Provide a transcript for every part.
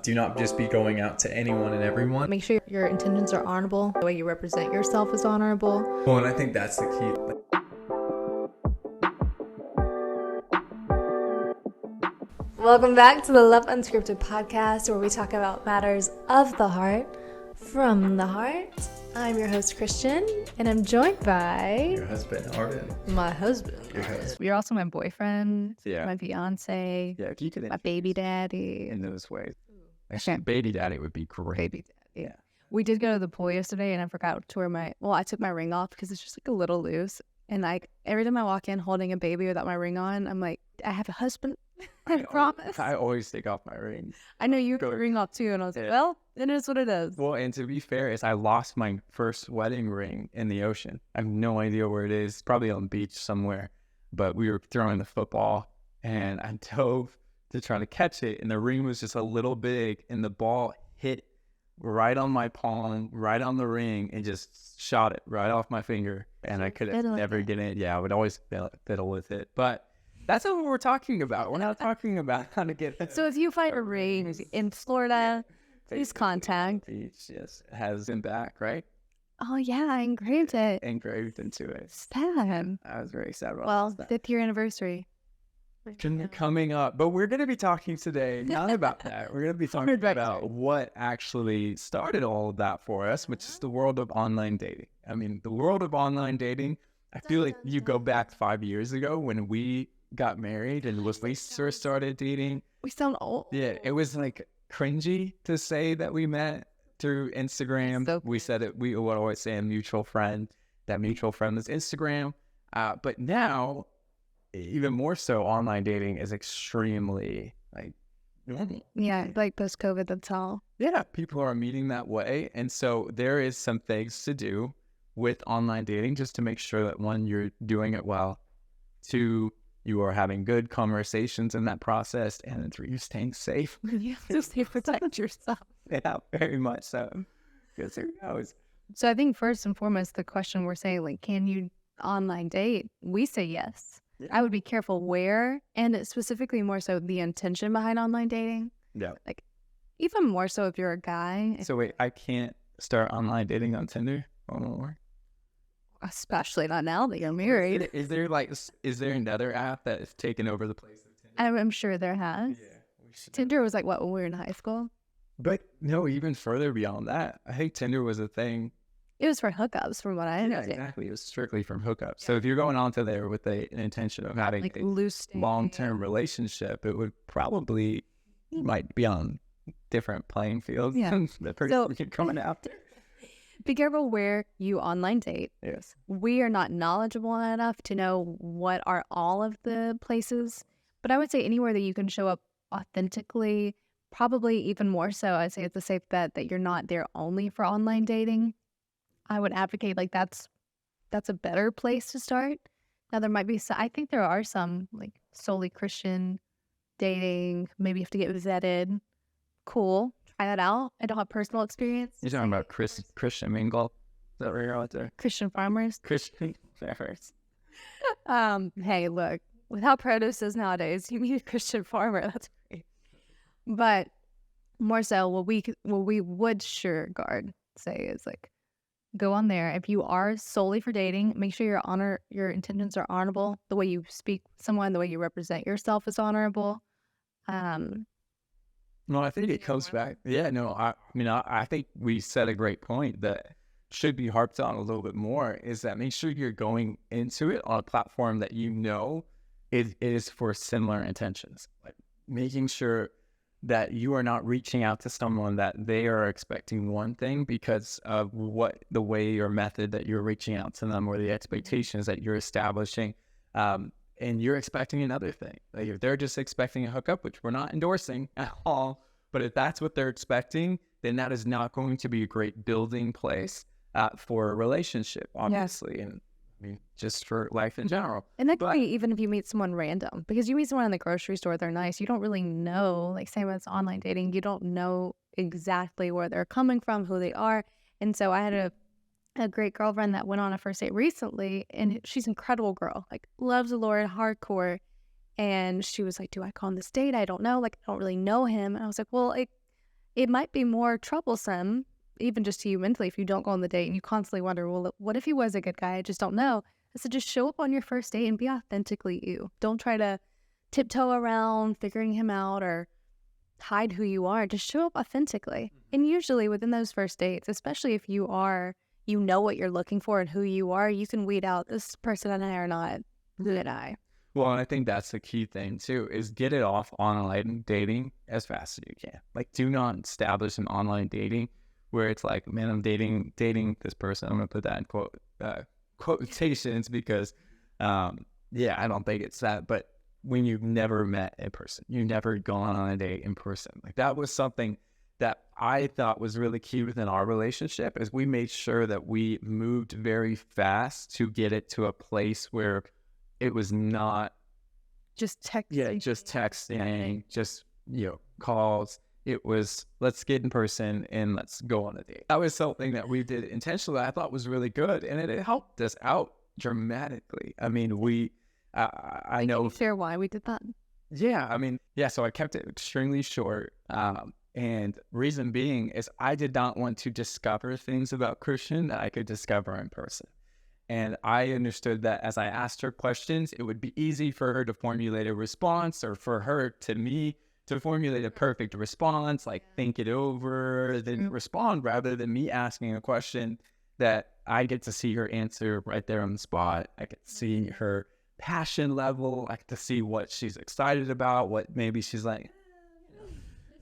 Do not just be going out to anyone and everyone. Make sure your intentions are honorable. The way you represent yourself is honorable. Well, and I think that's the key. Welcome back to the Love Unscripted podcast, where we talk about matters of the heart, from the heart. I'm your host, Christian, and I'm joined by Your husband, Arden. my husband. Your husband. You're also my boyfriend, Yeah. my fiance, Yeah, if you could my baby daddy. in those ways. Actually, baby daddy would be great. Baby daddy. Yeah. We did go to the pool yesterday, and I forgot to wear I took my ring off because it's just like a little loose. And every time I walk in holding a baby without my ring on, I'm like, I have a husband. I promise. I always take off my ring. I know you got a ring off too, and I was like, well, it is what it is. Well, and to be fair, I lost my first wedding ring in the ocean. I have no idea where it is. Probably on the beach somewhere. But we were throwing the football, and I dove to try to catch it, and the ring was just a little big, and the ball hit right on my palm, right on the ring, and just shot it right off my finger. And I could never get it. Yeah, I would always fiddle with it. But that's not what we're talking about. We're not talking about how to get. So if you find a ring in Florida, please contact. Beach, yes, it has been back, right? Oh yeah, I engraved it. Engraved into it. Sad. I was very sad about Well, that. 5th year anniversary. Coming up, but we're going to be talking today not about that. We're going to be talking about what actually started all of that for us, which is the world of online dating. I mean, the world of online dating, I feel like you go back 5 years ago when we got married and when we first started dating. We sound old. Yeah, it was like cringy to say that we met through Instagram. So we said it, we would always say a mutual friend. That mutual friend was Instagram. But now, even more so, online dating is extremely like normal. Yeah, like post-COVID, that's all. Yeah, people are meeting that way. And so there is some things to do with online dating just to make sure that, one, you're doing it well, two, you are having good conversations in that process, and then three, you're staying safe. You have to stay protect yourself. Yeah, very much so. Because who knows? So I think first and foremost, the question we're saying, like, can you online date? We say yes. Yeah. I would be careful where, and specifically more so the intention behind online dating. Yeah. Like, even more so if you're a guy. So wait, I can't start online dating on Tinder anymore? Especially not now that you're married. Is there another app that has taken over the place of Tinder? I'm sure there has. we should. Tinder was like, what, when we were in high school? But no, even further beyond that, I think Tinder was a thing. It was for hookups from what I Yeah, understand. exactly. It was strictly from hookups. So if you're going onto there with an intention of having Like a loose dating. long-term relationship, it would probably, you might be on different playing fields. Yeah. than the person So- you're coming after. Be careful where you online date. Yes. We are not knowledgeable enough to know what are all of the places, but I would say anywhere that you can show up authentically, probably even more so, I'd say it's a safe bet that you're not there only for online dating. I would advocate like that's a better place to start. Now there might be I think there are some like solely Christian dating, maybe you have to get vetted. Cool. Try that out. I don't have personal experience. You're talking about Christian Mingle? Is that where you're out there? Christian farmers. Christian Farmers. Hey, look, with how produce is nowadays, you need a Christian farmer. That's great. But more so, what we would sure guard say is like, go on there. If you are solely for dating, make sure your intentions are honorable. The way you speak with someone, the way you represent yourself is honorable. No, I think it comes back. Yeah, no, I think we said a great point that should be harped on a little bit more is that make sure you're going into it on a platform that you know it is for similar intentions. Like making sure that you are not reaching out to someone that they are expecting one thing because of the way or method that you're reaching out to them or the expectations that you're establishing. And you're expecting another thing. Like if they're just expecting a hookup, which we're not endorsing at all, but if that's what they're expecting, then that is not going to be a great building place for a relationship, obviously, and I mean, just for life in general. And that could be even if you meet someone random, because you meet someone in the grocery store, they're nice. You don't really know, like same as online dating, you don't know exactly where they're coming from, who they are. And so I had a great girlfriend that went on a first date recently, and she's an incredible girl, like loves the Lord, hardcore. And she was like, do I go on this date? I don't know. Like, I don't really know him. And I was like, well, it might be more troublesome, even just to you mentally, if you don't go on the date and you constantly wonder, well, what if he was a good guy? I just don't know. So just show up on your first date and be authentically you. Don't try to tiptoe around figuring him out or hide who you are. Just show up authentically. And usually within those first dates, especially if you know what you're looking for and who you are, you can weed out, this person and I are not good I. Well, and I think that's the key thing too, is get it off online dating as fast as you can. Like, do not establish an online dating where it's like, man, I'm dating this person. I'm going to put that in quotations because, I don't think it's that. But when you've never met in person, you've never gone on a date in person. Like, that was something that I thought was really key within our relationship, is we made sure that we moved very fast to get it to a place where it was not just texting. Yeah, just texting, just, calls. It was, let's get in person and let's go on a date. That was something that we did intentionally. I thought was really good, and it helped us out dramatically. I mean, I know. Can you share why we did that? Yeah. So I kept it extremely short. And reason being is I did not want to discover things about Christian that I could discover in person. And I understood that as I asked her questions, it would be easy for her to formulate a response, or for her to me to formulate a perfect response, like think it over, then respond, rather than me asking a question that I get to see her answer right there on the spot. I get to see her passion level. I get to see what she's excited about, what maybe she's like.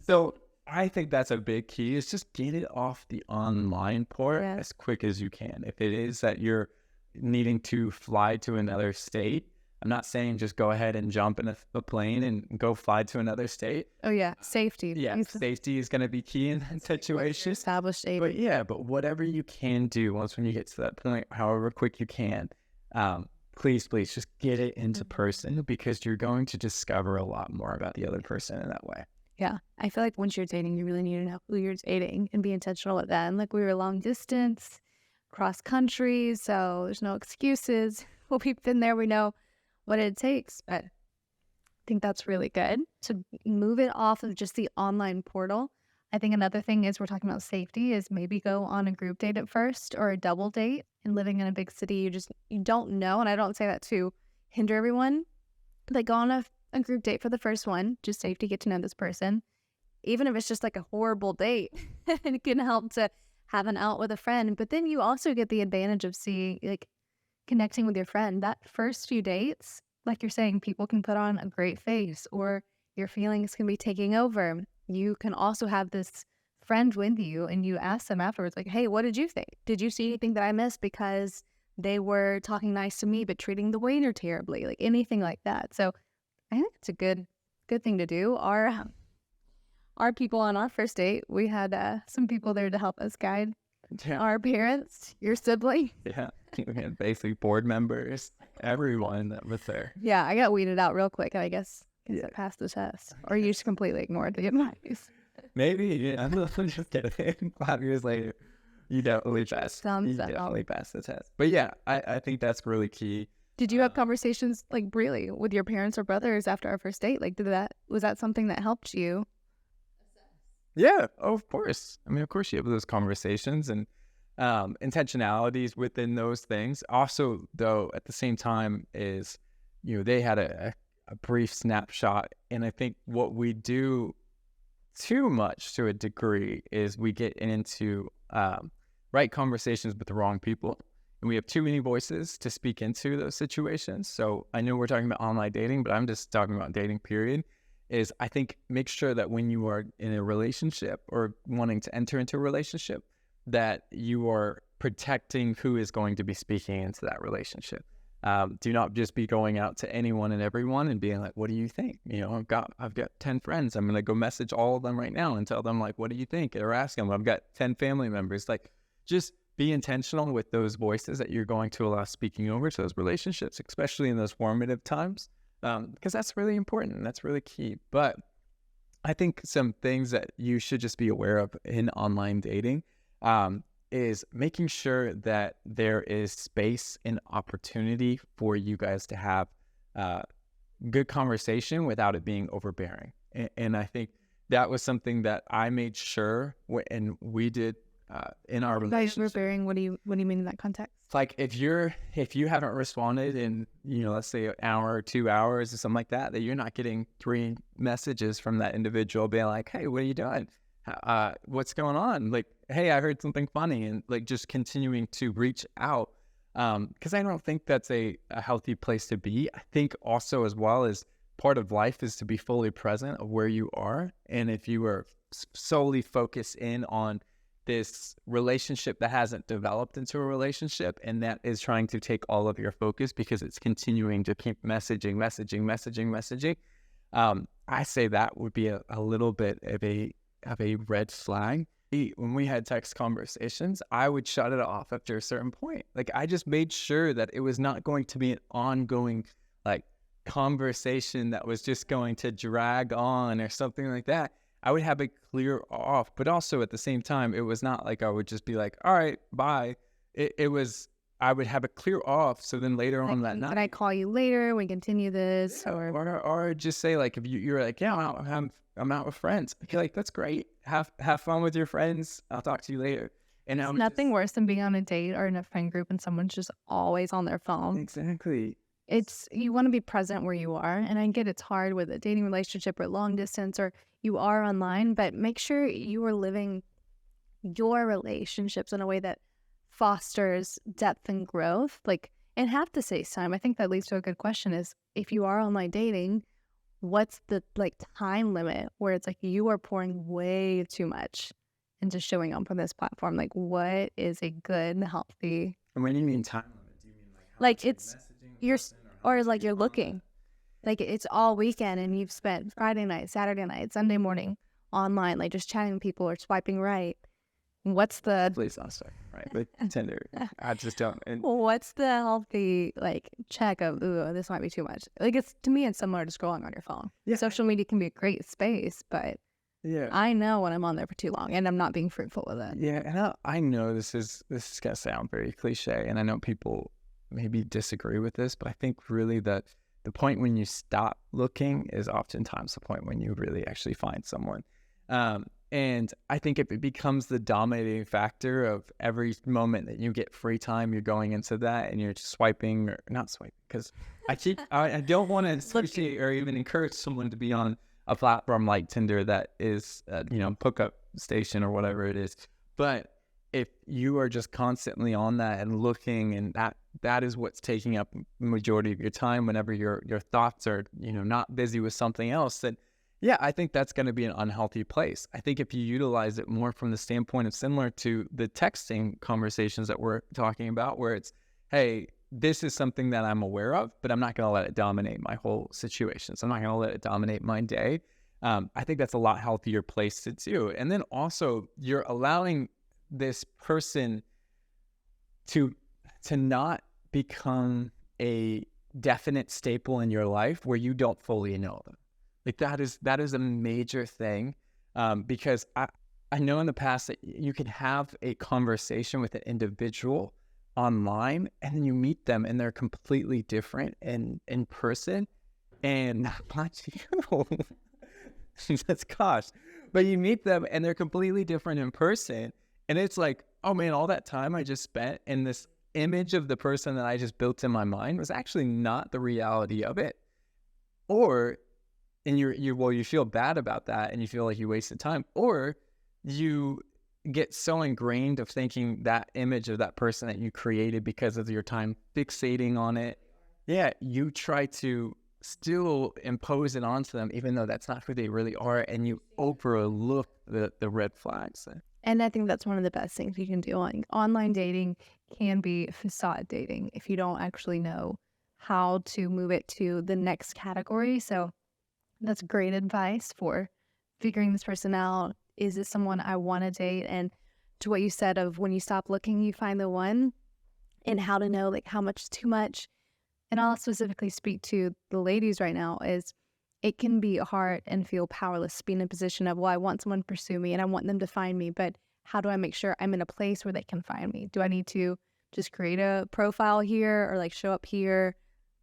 So I think that's a big key, is just get it off the online port as quick as you can. If it is that you're needing to fly to another state, I'm not saying just go ahead and jump in a plane and go fly to another state. Oh yeah, safety. Yeah, safety is going to be key in that situation. Established safety. But whatever you can do once when you get to that point, however quick you can, please just get it into person, because you're going to discover a lot more about the other person in that way. Yeah, I feel like once you're dating, you really need to know who you're dating and be intentional with that. And like, we were long distance, cross country, so there's no excuses. Well, we've been there, we know what it takes. But I think that's really good to move it off of just the online portal. I think another thing is, we're talking about safety, is maybe go on a group date at first, or a double date. And living in a big city, you don't know, and I don't say that to hinder everyone, but like, go on a group date for the first one, just safety, get to know this person. Even if it's just like a horrible date, it can help to have an out with a friend. But then you also get the advantage of seeing, like, connecting with your friend. That first few dates, like you're saying, people can put on a great face, or your feelings can be taking over. You can also have this friend with you, and you ask them afterwards, like, hey, what did you think? Did you see anything that I missed because they were talking nice to me but treating the waiter terribly? Like, anything like that. So I think it's a good thing to do. Our people on our first date, we had some people there to help us guide our parents, your sibling. Yeah, we had basically board members, everyone that was there. Yeah, I got weeded out real quick, I guess I passed the test. Or you just completely ignored the advice. Maybe, yeah. I'm just kidding. 5 years later, you definitely passed. Definitely passed the test. But yeah, I think that's really key. Did you have conversations, like, really with your parents or brothers after our first date? Like, was that something that helped you? Yeah, of course. I mean, of course you have those conversations and intentionalities within those things. Also, though, at the same time is, they had a brief snapshot. And I think what we do too much to a degree is we get into right conversations with the wrong people. And we have too many voices to speak into those situations. So I know we're talking about online dating, but I'm just talking about dating, period. Is I think make sure that when you are in a relationship or wanting to enter into a relationship, that you are protecting who is going to be speaking into that relationship. Do not just be going out to anyone and everyone and being like, what do you think? I've got 10 friends. I'm going to go message all of them right now and tell them, like, what do you think? Or ask them, I've got 10 family members. Like, just be intentional with those voices that you're going to allow speaking over to those relationships, especially in those formative times. Because that's really important. That's really key. But I think some things that you should just be aware of in online dating is making sure that there is space and opportunity for you guys to have good conversation without it being overbearing. And I think that was something that I made sure and we did in our By relationship. revering, what do you mean in that context? Like if you haven't responded in, let's say an hour or 2 hours or something like that, that you're not getting 3 messages from that individual being like, hey, what are you doing? What's going on? Like, hey, I heard something funny, and like just continuing to reach out. Because I don't think that's a healthy place to be. I think also as well as part of life is to be fully present of where you are. And if you are solely focused in on this relationship that hasn't developed into a relationship, and that is trying to take all of your focus because it's continuing to keep messaging. I say that would be a little bit of a red flag. When we had text conversations, I would shut it off after a certain point. Like I just made sure that it was not going to be an ongoing like conversation that was just going to drag on or something like that. I would have it clear off, but also at the same time, it was not like I would just be like, all right, bye. It was, I would have it clear off. So then later on that night, Can I call you later? We continue this, or just say like, if you're like, yeah, I'm out with friends. Okay, like that's great. Have fun with your friends. I'll talk to you later. And It's nothing worse than being on a date or in a friend group and someone's just always on their phone. Exactly. You want to be present where you are. And I get it's hard with a dating relationship or long distance or you are online, but make sure you are living your relationships in a way that fosters depth and growth. Like, and have to say time. I think that leads to a good question is if you are online dating, what's the like time limit where it's like you are pouring way too much into showing up on this platform? Like what is a good, healthy, And when you mean time limit, do you mean like it's you're or like you're looking like it's all weekend and you've spent Friday night, Saturday night, Sunday morning online, like just chatting with people or swiping right. What's the please not start right with Tinder? I just don't. And what's the healthy like check of ooh, this might be too much? Like it's to me, it's similar to scrolling on your phone. Yeah. Social media can be a great space, but yeah, I know when I'm on there for too long and I'm not being fruitful with it. yeah, and I know this is gonna sound very cliche, and I know people maybe disagree with this, but I think really that the point when you stop looking is oftentimes the point when you really actually find someone. And I think if it becomes the dominating factor of every moment that you get free time, you're going into that and you're just swiping or not swiping, because I don't want to associate or even encourage someone to be on a platform like Tinder that is, hookup station or whatever it is. But if you are just constantly on that and looking, and that is what's taking up the majority of your time whenever your thoughts are, not busy with something else, then yeah, I think that's going to be an unhealthy place. I think if you utilize it more from the standpoint of similar to the texting conversations that we're talking about, where it's, hey, this is something that I'm aware of, but I'm not going to let it dominate my whole situation. So I'm not going to let it dominate my day. I think that's a lot healthier place to do. And then also you're allowing this person to not become a definite staple in your life where you don't fully know them. Like that is a major thing, because I know in the past that you can have a conversation with an individual online and then you meet them and they're completely different in person, and not you. That's gosh, but you meet them and they're completely different in person, and it's like, oh man, all that time I just spent in this image of the person that I just built in my mind was actually not the reality of it, and you feel bad about that and you feel like you wasted time, or you get so ingrained of thinking that image of that person that you created because of your time fixating on it. Yeah, you try to still impose it onto them even though that's not who they really are, and you overlook the red flags. And I think that's one of the best things you can do. Online dating can be facade dating if you don't actually know how to move it to the next category. So that's great advice for figuring this person out. Is this someone I want to date? And to what you said of when you stop looking, you find the one, and how to know like how much is too much. And I'll specifically speak to the ladies right now is it can be hard and feel powerless being in a position of, well, I want someone to pursue me and I want them to find me, but how do I make sure I'm in a place where they can find me? Do I need to just create a profile here or like show up here?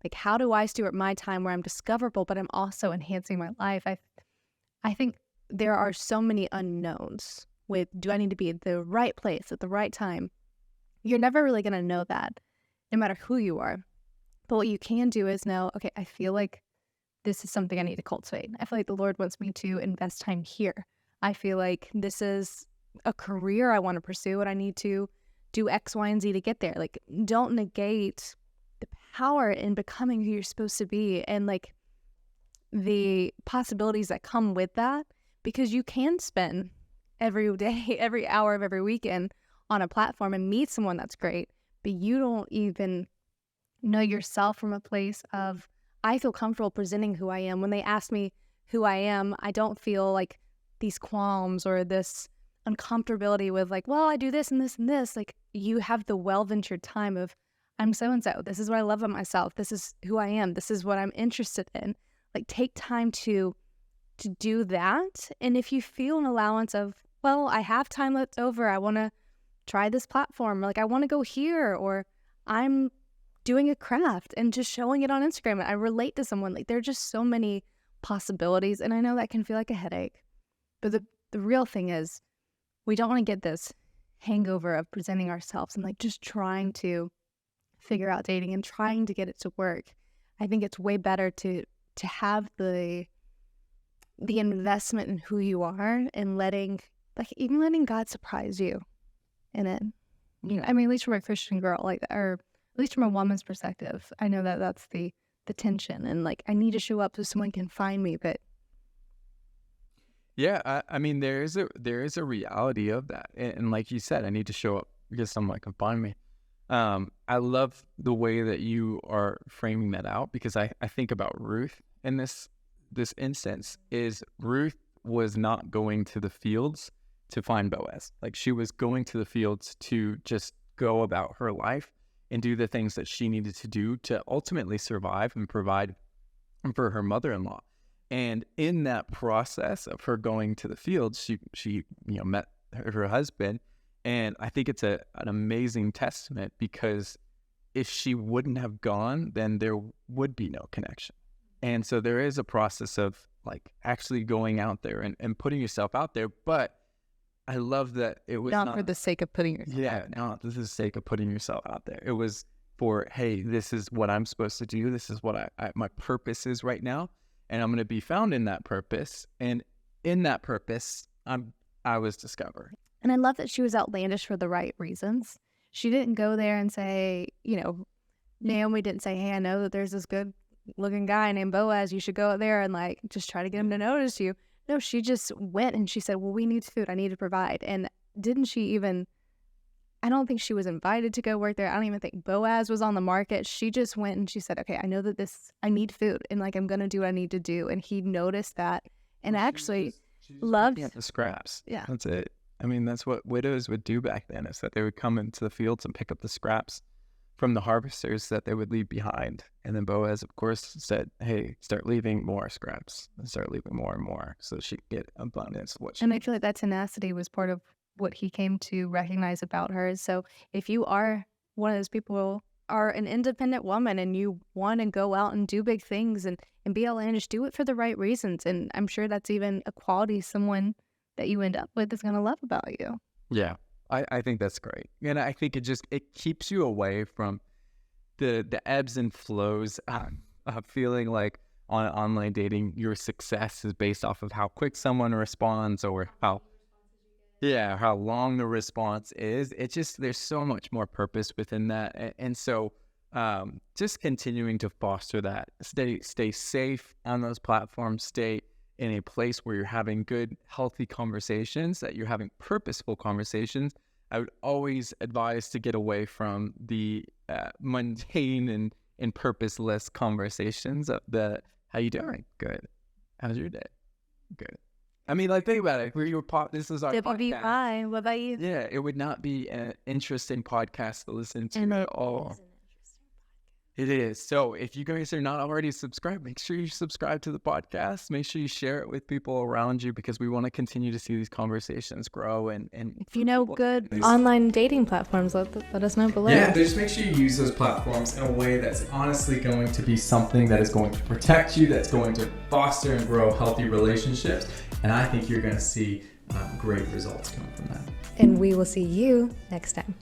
Like, how do I steward my time where I'm discoverable, but I'm also enhancing my life? I think there are so many unknowns with, do I need to be at the right place at the right time? You're never really going to know that, no matter who you are. But what you can do is know, okay, I feel like this is something I need to cultivate. I feel like the Lord wants me to invest time here. I feel like this is a career I want to pursue and I need to do X, Y, and Z to get there. Like, don't negate the power in becoming who you're supposed to be and like the possibilities that come with that, because you can spend every day, every hour of every weekend on a platform and meet someone that's great, but you don't even know yourself from a place of, I feel comfortable presenting who I am. When they ask me who I am, I don't feel like these qualms or this uncomfortability with like, well, I do this and this and this. Like, you have the well-ventured time of, I'm so-and-so. This is what I love about myself. This is who I am. This is what I'm interested in. Like, take time to do that. And if you feel an allowance of, well, I have time left over, I want to try this platform, like I want to go here, or I'm doing a craft and just showing it on Instagram and I relate to someone. Like, there are just so many possibilities, and I know that can feel like a headache, but the real thing is, we don't want to get this hangover of presenting ourselves and like just trying to figure out dating and trying to get it to work. I think it's way better to have the investment in who you are and letting God surprise you in it. Yeah. I mean, at least from a Christian girl, like, or at least from a woman's perspective, I know that that's the tension, and like, I need to show up so someone can find me. But Yeah, I mean, there is a reality of that, and like you said, I need to show up because someone can find me. I love the way that you are framing that out, because I think about Ruth in this instance. Is Ruth was not going to the fields to find Boaz. Like, she was going to the fields to just go about her life and do the things that she needed to do to ultimately survive and provide for her mother-in-law. And in that process of her going to the fields, she met her husband. And I think it's an amazing testament, because if she wouldn't have gone, then there would be no connection. And so there is a process of like actually going out there and putting yourself out there. But I love that it was not for the sake of putting yourself out there. not for the sake of putting yourself out there. It was for, hey, this is what I'm supposed to do. This is what my purpose is right now. And I'm going to be found in that purpose. And in that purpose, I was discovered. And I love that she was outlandish for the right reasons. She didn't go there and say, Naomi didn't say, hey, I know that there's this good looking guy named Boaz. You should go out there and like just try to get him to notice you. No, she just went and she said, well, we need food. I need to provide. And didn't she even, I don't think she was invited to go work there. I don't even think Boaz was on the market. She just went and she said, okay, I know that I need food and like I'm going to do what I need to do. And he noticed that and actually loved the scraps. Yeah. That's it. I mean, that's what widows would do back then, is that they would come into the fields and pick up the scraps from the harvesters that they would leave behind. And then Boaz, of course, said, hey, start leaving more scraps and start leaving more and more so she could get abundance of what she And I feel like that tenacity was part of what he came to recognize about her. So if you are one of those people, are an independent woman and you want to go out and do big things and be outlandish, do it for the right reasons. And I'm sure that's even a quality someone that you end up with is going to love about you. Yeah, I think that's great. And I think it keeps you away from the ebbs and flows of feeling like on online dating, your success is based off of how quick someone responds or how long the response is. It's just, there's so much more purpose within that. And so just continuing to foster that, stay safe on those platforms, stay in a place where you're having good, healthy conversations, that you're having purposeful conversations. I would always advise to get away from the mundane and purposeless conversations of how you doing? Good. How's your day? Good. I mean, like, think about it. This is our podcast. WBY, what about you? Yeah, it would not be an interesting podcast to listen to at all. It is. So if you guys are not already subscribed, make sure you subscribe to the podcast. Make sure you share it with people around you, because we want to continue to see these conversations grow. And If you know good Online dating platforms, let us know below. Yeah, just make sure you use those platforms in a way that's honestly going to be something that is going to protect you, that's going to foster and grow healthy relationships. And I think you're going to see great results come from that. And we will see you next time.